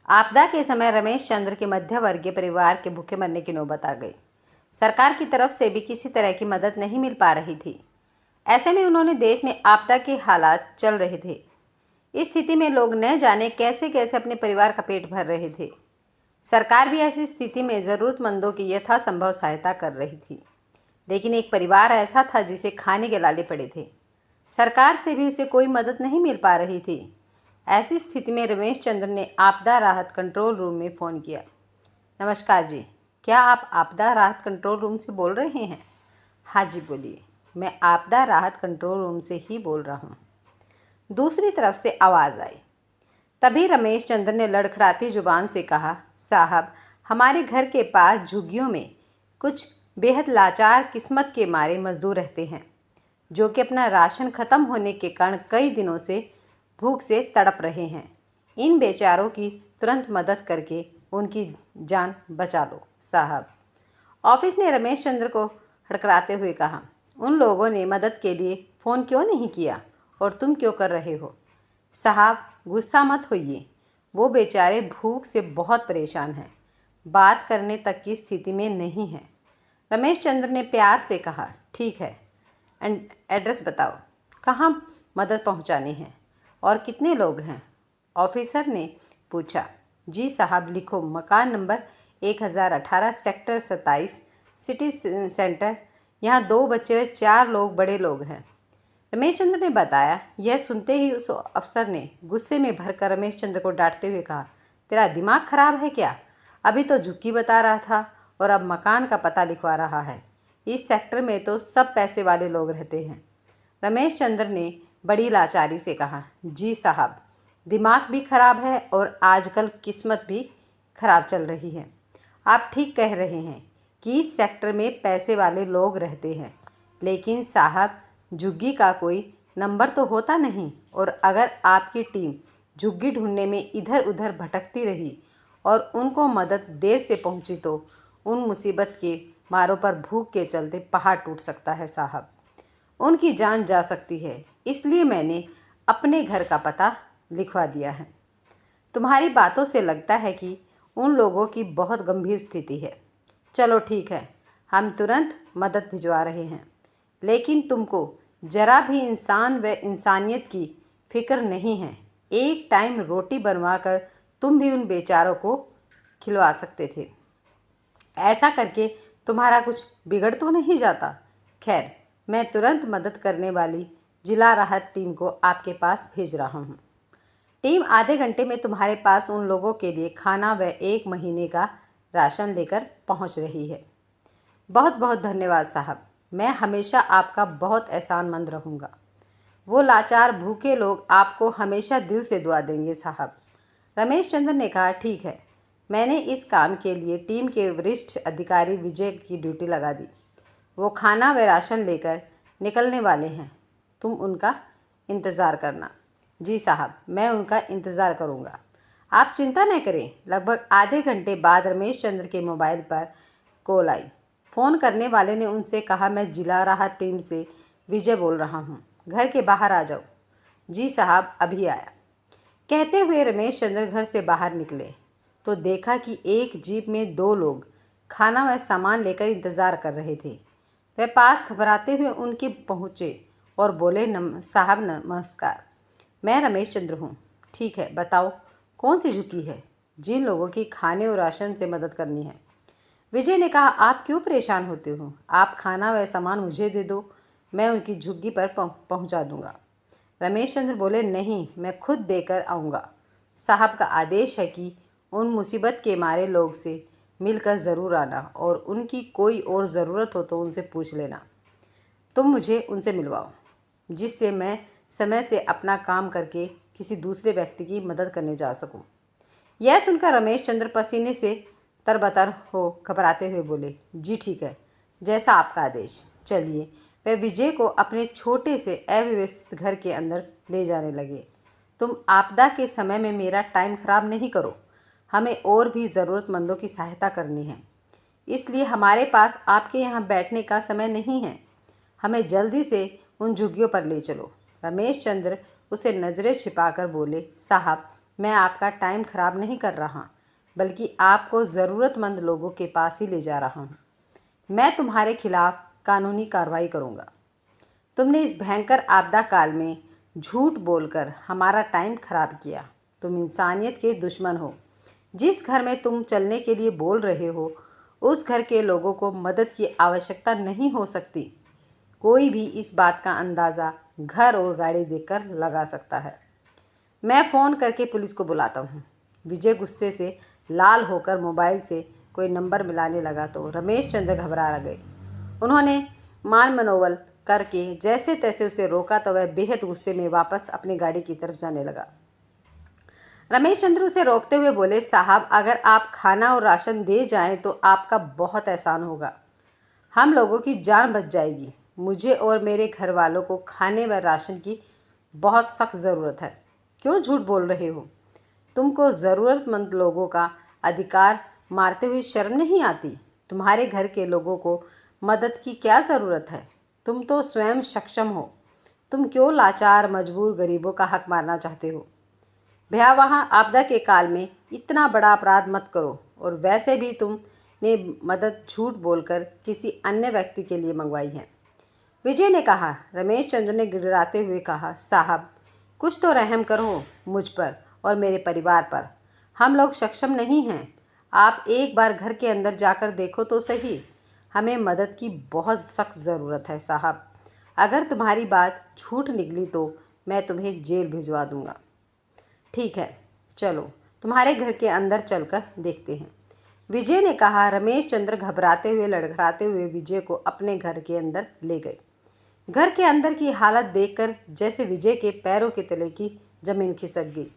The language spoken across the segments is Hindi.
आपदा के समय रमेश चंद्र के मध्यवर्गीय परिवार के भूखे मरने की नौबत आ गई। सरकार की तरफ से भी किसी तरह की मदद नहीं मिल पा रही थी। ऐसे में उन्होंने देश में आपदा के हालात चल रहे थे। इस स्थिति में लोग न जाने कैसे कैसे अपने परिवार का पेट भर रहे थे। सरकार भी ऐसी स्थिति में ज़रूरतमंदों की यथासंभव सहायता कर रही थी। लेकिन एक परिवार ऐसा था जिसे खाने के लाले पड़े थे। सरकार से भी उसे कोई मदद नहीं मिल पा रही थी। ऐसी स्थिति में रमेश चंद्र ने आपदा राहत कंट्रोल रूम में फ़ोन किया। नमस्कार जी, क्या आप आपदा राहत कंट्रोल रूम से बोल रहे हैं? हाँ जी, बोलिए, मैं आपदा राहत कंट्रोल रूम से ही बोल रहा हूँ। दूसरी तरफ से आवाज़ आई। तभी रमेश चंद्र ने लड़खड़ाती जुबान से कहा, साहब, हमारे घर के पास झुग्गियों में कुछ बेहद लाचार किस्मत के मारे मजदूर रहते हैं, जो कि अपना राशन ख़त्म होने के कारण कई दिनों से भूख से तड़प रहे हैं। इन बेचारों की तुरंत मदद करके उनकी जान बचा लो साहब। ऑफिस ने रमेश चंद्र को हड़कड़ाते हुए कहा, उन लोगों ने मदद के लिए फ़ोन क्यों नहीं किया और तुम क्यों कर रहे हो? साहब, गुस्सा मत होइए, वो बेचारे भूख से बहुत परेशान हैं, बात करने तक की स्थिति में नहीं हैं। रमेश चंद्र ने प्यार से कहा, ठीक है, एड्रेस बताओ, कहाँ मदद पहुँचानी है और कितने लोग हैं? ऑफिसर ने पूछा। जी साहब, लिखो, मकान नंबर 1018 सेक्टर 27 सिटी सेंटर। यहाँ 2 बच्चे व 4 लोग बड़े लोग हैं, रमेश चंद्र ने बताया। यह सुनते ही उस अफसर ने गुस्से में भरकर रमेश चंद्र को डांटते हुए कहा, तेरा दिमाग खराब है क्या? अभी तो झुग्गी बता रहा था और अब मकान का पता लिखवा रहा है। इस सेक्टर में तो सब पैसे वाले लोग रहते हैं। रमेश चंद्र ने बड़ी लाचारी से कहा, जी साहब, दिमाग भी खराब है और आजकल किस्मत भी खराब चल रही है। आप ठीक कह रहे हैं कि इस सेक्टर में पैसे वाले लोग रहते हैं, लेकिन साहब, झुग्गी का कोई नंबर तो होता नहीं, और अगर आपकी टीम झुग्गी ढूंढने में इधर उधर भटकती रही और उनको मदद देर से पहुंची तो उन मुसीबत के मारों पर भूख के चलते पहाड़ टूट सकता है साहब, उनकी जान जा सकती है। इसलिए मैंने अपने घर का पता लिखवा दिया है। तुम्हारी बातों से लगता है कि उन लोगों की बहुत गंभीर स्थिति है। चलो ठीक है, हम तुरंत मदद भिजवा रहे हैं, लेकिन तुमको ज़रा भी इंसान व इंसानियत की फ़िक्र नहीं है। एक टाइम रोटी बनवा कर तुम भी उन बेचारों को खिलवा सकते थे। ऐसा करके तुम्हारा कुछ बिगड़ तो नहीं जाता? खैर, मैं तुरंत मदद करने वाली जिला राहत टीम को आपके पास भेज रहा हूँ। टीम आधे घंटे में तुम्हारे पास उन लोगों के लिए खाना व 1 महीने का राशन लेकर पहुँच रही है। बहुत बहुत धन्यवाद साहब, मैं हमेशा आपका बहुत एहसानमंद रहूँगा। वो लाचार भूखे लोग आपको हमेशा दिल से दुआ देंगे साहब। रमेश चंद्र ने कहा, ठीक है, मैंने इस काम के लिए टीम के वरिष्ठ अधिकारी विजय की ड्यूटी लगा दी। वो खाना व राशन लेकर निकलने वाले हैं, तुम उनका इंतज़ार करना। जी साहब, मैं उनका इंतज़ार करूंगा, आप चिंता न करें। लगभग आधे घंटे बाद रमेश चंद्र के मोबाइल पर कॉल आई। फ़ोन करने वाले ने उनसे कहा, मैं जिला राहत टीम से विजय बोल रहा हूँ, घर के बाहर आ जाओ। जी साहब, अभी आया, कहते हुए रमेश चंद्र घर से बाहर निकले तो देखा कि एक जीप में 2 लोग खाना व सामान लेकर इंतज़ार कर रहे थे। वह पास घबराते हुए उनके पहुँचे और बोले, साहब नमस्कार, मैं रमेश चंद्र हूँ। ठीक है, बताओ कौन सी झुग्गी है? जिन लोगों की खाने और राशन से मदद करनी है। विजय ने कहा, आप क्यों परेशान होते हो? आप खाना व सामान मुझे दे दो, मैं उनकी झुग्गी पर पहुंचा दूंगा। रमेश चंद्र बोले, नहीं, मैं खुद देकर आऊँगा। साहब का आदेश है कि उन मुसीबत के मारे लोग से मिलकर ज़रूर आना और उनकी कोई और ज़रूरत हो तो उनसे पूछ लेना। तुम मुझे उनसे मिलवाओ, जिससे मैं समय से अपना काम करके किसी दूसरे व्यक्ति की मदद करने जा सकूं। यह सुनकर रमेश चंद्र पसीने से तरबतर हो घबराते हुए बोले, जी ठीक है, जैसा आपका आदेश। चलिए। वह विजय को अपने छोटे से अव्यवस्थित घर के अंदर ले जाने लगे। तुम आपदा के समय में मेरा टाइम ख़राब नहीं करो, हमें और भी ज़रूरतमंदों की सहायता करनी है, इसलिए हमारे पास आपके यहाँ बैठने का समय नहीं है। हमें जल्दी से उन झुग्गियों पर ले चलो। रमेश चंद्र उसे नज़रें छिपाकर बोले, साहब, मैं आपका टाइम ख़राब नहीं कर रहा, बल्कि आपको ज़रूरतमंद लोगों के पास ही ले जा रहा हूँ। मैं तुम्हारे खिलाफ कानूनी कार्रवाई करूँगा। तुमने इस भयंकर आपदा काल में झूठ बोलकर हमारा टाइम खराब किया। तुम इंसानियत के दुश्मन हो। जिस घर में तुम चलने के लिए बोल रहे हो, उस घर के लोगों को मदद की आवश्यकता नहीं हो सकती। कोई भी इस बात का अंदाज़ा घर और गाड़ी देखकर लगा सकता है। मैं फ़ोन करके पुलिस को बुलाता हूँ। विजय गुस्से से लाल होकर मोबाइल से कोई नंबर मिलाने लगा तो रमेश चंद्र घबरा गए। उन्होंने मान मनोबल करके जैसे तैसे उसे रोका तो वह बेहद गुस्से में वापस अपनी गाड़ी की तरफ जाने लगा। रमेश चंद्र उसे रोकते हुए बोले, साहब, अगर आप खाना और राशन दे जाएं तो आपका बहुत एहसान होगा। हम लोगों की जान बच जाएगी। मुझे और मेरे घर वालों को खाने व राशन की बहुत सख्त ज़रूरत है। क्यों झूठ बोल रहे हो? तुमको ज़रूरतमंद लोगों का अधिकार मारते हुए शर्म नहीं आती? तुम्हारे घर के लोगों को मदद की क्या ज़रूरत है? तुम तो स्वयं सक्षम हो। तुम क्यों लाचार मजबूर गरीबों का हक मारना चाहते हो? भयावह आपदा के काल में इतना बड़ा अपराध मत करो। और वैसे भी तुमने मदद झूठ बोलकर किसी अन्य व्यक्ति के लिए मंगवाई है। विजय ने कहा। रमेश चंद्र ने गिड़गिड़ाते हुए कहा, साहब, कुछ तो रहम करो मुझ पर और मेरे परिवार पर। हम लोग सक्षम नहीं हैं। आप एक बार घर के अंदर जाकर देखो तो सही। हमें मदद की बहुत सख्त ज़रूरत है साहब। अगर तुम्हारी बात झूठ निकली तो मैं तुम्हें जेल भिजवा दूंगा। ठीक है, चलो तुम्हारे घर के अंदर चलकर देखते हैं, विजय ने कहा। रमेश चंद्र घबराते हुए लड़खड़ाते हुए विजय को अपने घर के अंदर ले गए। घर के अंदर की हालत देखकर जैसे विजय के पैरों के तले की जमीन खिसक गई।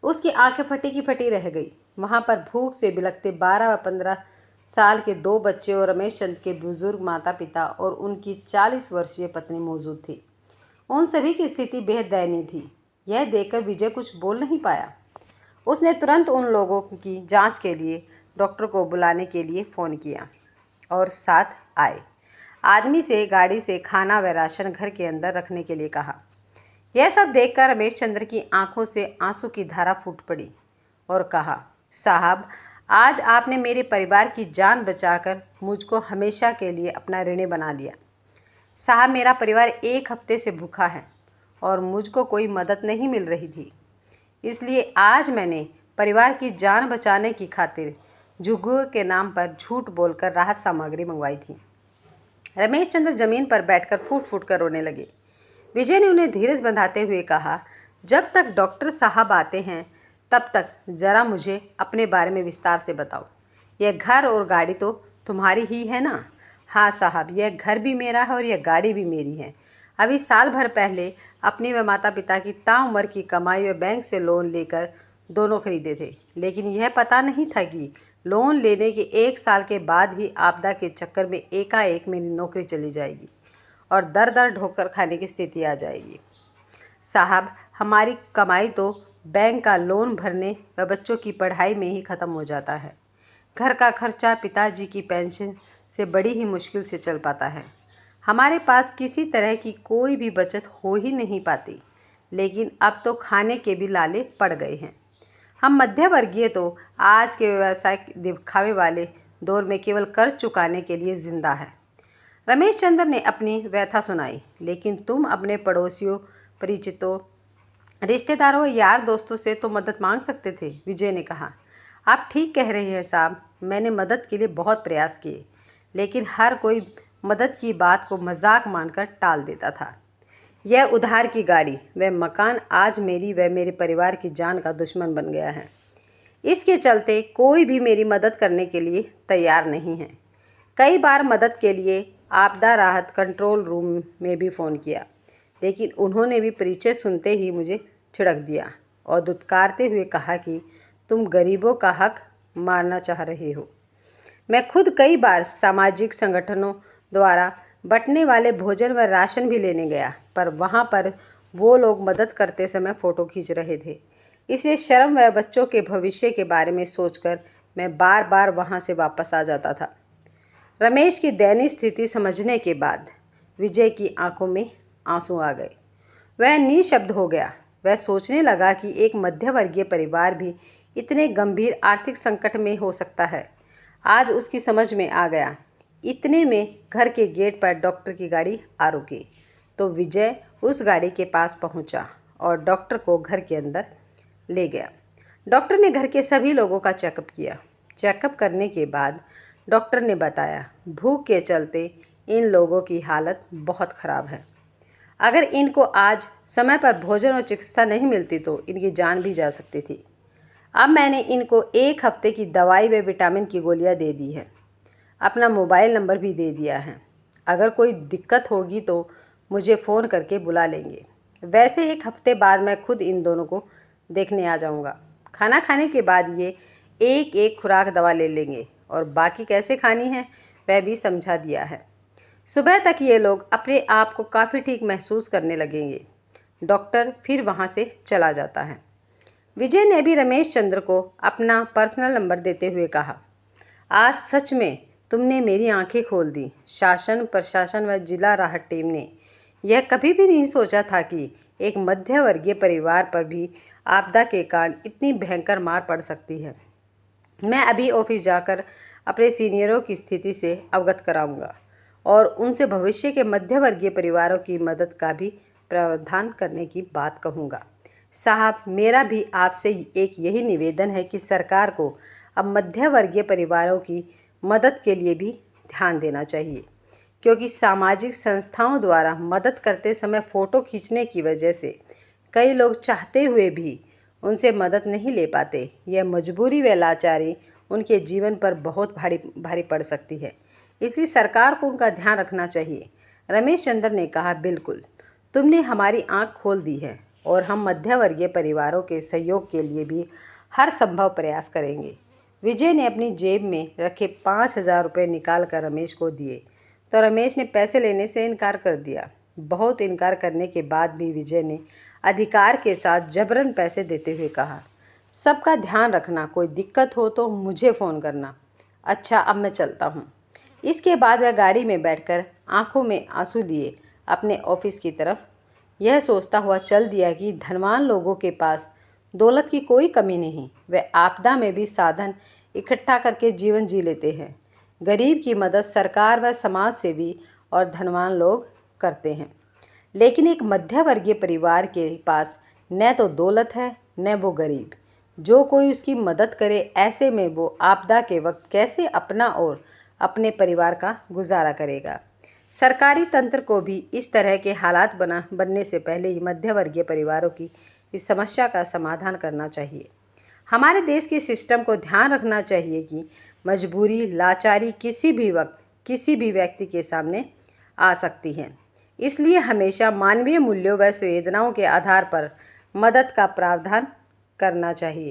उसकी आंखें फटी की फटी रह गई। वहाँ पर भूख से बिलखते 12 व 15 साल के 2 बच्चे और रमेश चंद्र के बुजुर्ग माता पिता और उनकी 40 वर्षीय पत्नी मौजूद थी। उन सभी की स्थिति बेहद दयनीय थी। यह देखकर विजय कुछ बोल नहीं पाया। उसने तुरंत उन लोगों की जांच के लिए डॉक्टर को बुलाने के लिए फ़ोन किया और साथ आए आदमी से गाड़ी से खाना व राशन घर के अंदर रखने के लिए कहा। यह सब देखकर रमेश चंद्र की आंखों से आंसू की धारा फूट पड़ी और कहा, साहब, आज आपने मेरे परिवार की जान बचाकर मुझको हमेशा के लिए अपना ऋणी बना लिया। साहब, मेरा परिवार 1 हफ्ते से भूखा है और मुझको कोई मदद नहीं मिल रही थी। इसलिए आज मैंने परिवार की जान बचाने की खातिर जुगुए के नाम पर झूठ बोलकर राहत सामग्री मंगवाई थी। रमेश चंद्र जमीन पर बैठकर फूट फूट कर रोने लगे। विजय ने उन्हें धीरज बंधाते हुए कहा, जब तक डॉक्टर साहब आते हैं तब तक ज़रा मुझे अपने बारे में विस्तार से बताओ। यह घर और गाड़ी तो तुम्हारी ही है ना? हाँ साहब, यह घर भी मेरा है और यह गाड़ी भी मेरी है। अभी साल भर पहले अपने व माता पिता की ताउम्र की कमाई व बैंक से लोन लेकर दोनों खरीदे थे, लेकिन यह पता नहीं था कि लोन लेने के 1 साल के बाद ही आपदा के चक्कर में एकाएक मेरी नौकरी चली जाएगी और दर दर ढोकर खाने की स्थिति आ जाएगी। साहब, हमारी कमाई तो बैंक का लोन भरने व बच्चों की पढ़ाई में ही ख़त्म हो जाता है। घर का खर्चा पिताजी की पेंशन से बड़ी ही मुश्किल से चल पाता है। हमारे पास किसी तरह की कोई भी बचत हो ही नहीं पाती। लेकिन अब तो खाने के भी लाले पड़ गए हैं। हम मध्यवर्गीय तो आज के व्यवसाय दिखावे वाले दौर में केवल कर्ज चुकाने के लिए जिंदा है। रमेश चंद्र ने अपनी व्यथा सुनाई। लेकिन तुम अपने पड़ोसियों, परिचितों, रिश्तेदारों, यार दोस्तों से तो मदद मांग सकते थे, विजय ने कहा। आप ठीक कह रहे हैं साहब, मैंने मदद के लिए बहुत प्रयास किए, लेकिन हर कोई मदद की बात को मजाक मानकर टाल देता था। यह उधार की गाड़ी व मकान आज मेरी व मेरे परिवार की जान का दुश्मन बन गया है। इसके चलते कोई भी मेरी मदद करने के लिए तैयार नहीं है। कई बार मदद के लिए आपदा राहत कंट्रोल रूम में भी फ़ोन किया, लेकिन उन्होंने भी परिचय सुनते ही मुझे छिड़क दिया और दुत्कारते हुए कहा कि तुम गरीबों का हक मारना चाह रहे हो। मैं खुद कई बार सामाजिक संगठनों द्वारा बंटने वाले भोजन व राशन भी लेने गया, पर वहाँ पर वो लोग मदद करते समय फ़ोटो खींच रहे थे। इसलिए शर्म व बच्चों के भविष्य के बारे में सोचकर मैं बार बार वहाँ से वापस आ जाता था। रमेश की दयनीय स्थिति समझने के बाद विजय की आंखों में आंसू आ गए। वह निशब्द हो गया। वह सोचने लगा कि एक मध्यवर्गीय परिवार भी इतने गंभीर आर्थिक संकट में हो सकता है। आज उसकी समझ में आ गया। इतने में घर के गेट पर डॉक्टर की गाड़ी आ रुकी, तो विजय उस गाड़ी के पास पहुंचा और डॉक्टर को घर के अंदर ले गया। डॉक्टर ने घर के सभी लोगों का चेकअप किया। चेकअप करने के बाद डॉक्टर ने बताया, भूख के चलते इन लोगों की हालत बहुत ख़राब है। अगर इनको आज समय पर भोजन और चिकित्सा नहीं मिलती तो इनकी जान भी जा सकती थी। अब मैंने इनको 1 हफ्ते की दवाई व विटामिन की गोलियां दे दी है। अपना मोबाइल नंबर भी दे दिया है। अगर कोई दिक्कत होगी तो मुझे फ़ोन करके बुला लेंगे। वैसे 1 हफ्ते बाद मैं खुद इन दोनों को देखने आ जाऊंगा। खाना खाने के बाद ये एक एक खुराक दवा ले लेंगे और बाकी कैसे खानी है वह भी समझा दिया है। सुबह तक ये लोग अपने आप को काफ़ी ठीक महसूस करने लगेंगे। डॉक्टर फिर वहाँ से चला जाता है। विजय ने भी रमेश चंद्र को अपना पर्सनल नंबर देते हुए कहा, आज सच में तुमने मेरी आंखें खोल दी। शासन, प्रशासन व जिला राहत टीम ने यह कभी भी नहीं सोचा था कि एक मध्यवर्गीय परिवार पर भी आपदा के कारण इतनी भयंकर मार पड़ सकती है। मैं अभी ऑफिस जाकर अपने सीनियरों की स्थिति से अवगत कराऊंगा और उनसे भविष्य के मध्यवर्गीय परिवारों की मदद का भी प्रावधान करने की बात कहूँगा। साहब, मेरा भी आपसे एक यही निवेदन है कि सरकार को अब मध्यवर्गीय परिवारों की मदद के लिए भी ध्यान देना चाहिए, क्योंकि सामाजिक संस्थाओं द्वारा मदद करते समय फ़ोटो खींचने की वजह से कई लोग चाहते हुए भी उनसे मदद नहीं ले पाते। यह मजबूरी व लाचारी उनके जीवन पर बहुत भारी पड़ सकती है, इसलिए सरकार को उनका ध्यान रखना चाहिए। रमेश चंद्र ने कहा, बिल्कुल, तुमने हमारी आंख खोल दी है और हम मध्यवर्गीय परिवारों के सहयोग के लिए भी हर संभव प्रयास करेंगे। विजय ने अपनी जेब में रखे 5,000 रुपये निकाल कर रमेश को दिए, तो रमेश ने पैसे लेने से इनकार कर दिया। बहुत इनकार करने के बाद भी विजय ने अधिकार के साथ जबरन पैसे देते हुए कहा, सबका ध्यान रखना, कोई दिक्कत हो तो मुझे फ़ोन करना। अच्छा, अब मैं चलता हूँ। इसके बाद वह गाड़ी में बैठकर आंखों में आंसू लिए अपने ऑफिस की तरफ यह सोचता हुआ चल दिया कि धनवान लोगों के पास दौलत की कोई कमी नहीं। वे आपदा में भी साधन इकट्ठा करके जीवन जी लेते हैं। गरीब की मदद सरकार व समाज सेवी और धनवान लोग करते हैं, लेकिन एक मध्यवर्गीय परिवार के पास न तो दौलत है न वो गरीब। जो कोई उसकी मदद करे, ऐसे में वो आपदा के वक्त कैसे अपना और अपने परिवार का गुजारा करेगा। सरकारी तंत्र को भी इस तरह के हालात बनने से पहले ही मध्यवर्गीय परिवारों की इस समस्या का समाधान करना चाहिए। हमारे देश के सिस्टम को ध्यान रखना चाहिए कि मजबूरी, लाचारी किसी भी वक्त किसी भी व्यक्ति के सामने आ सकती है। इसलिए हमेशा मानवीय मूल्यों व संवेदनाओं के आधार पर मदद का प्रावधान करना चाहिए।